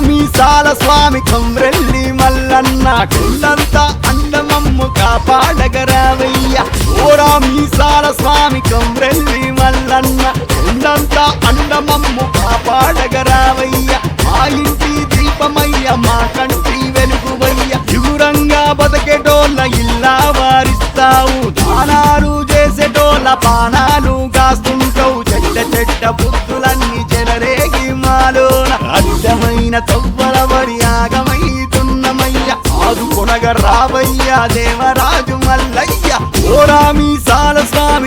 మీసాల స్వామి కొమ్రెల్లి మల్లన్న కొండంతా అండమమ్ము కాపాడగరావయ్య ఓరా మీసాల స్వామి కొమ్రెల్లి మల్లన్న కొండంతా అండమమ్ము కాపాడగరావయ్య మా ఇంటి దీపమయ్య మా కంటి వెలుగువయ్య యుగురంగా బతకెటోళ్ళ ఇల్లా వారిస్తావు దానాలు చేసేటోళ్ళ పానాలు కాస్తుంటావు చెడ్డ బుద్ధులన్నీ చెలరేగి మాలోన అడ్డమైన తవ్వలబడి ఆగమైతున్నమయ్య ఆదుకొనగ రావయ్య దేవరాజు మల్లయ్య ఓరా మీసాల స్వామి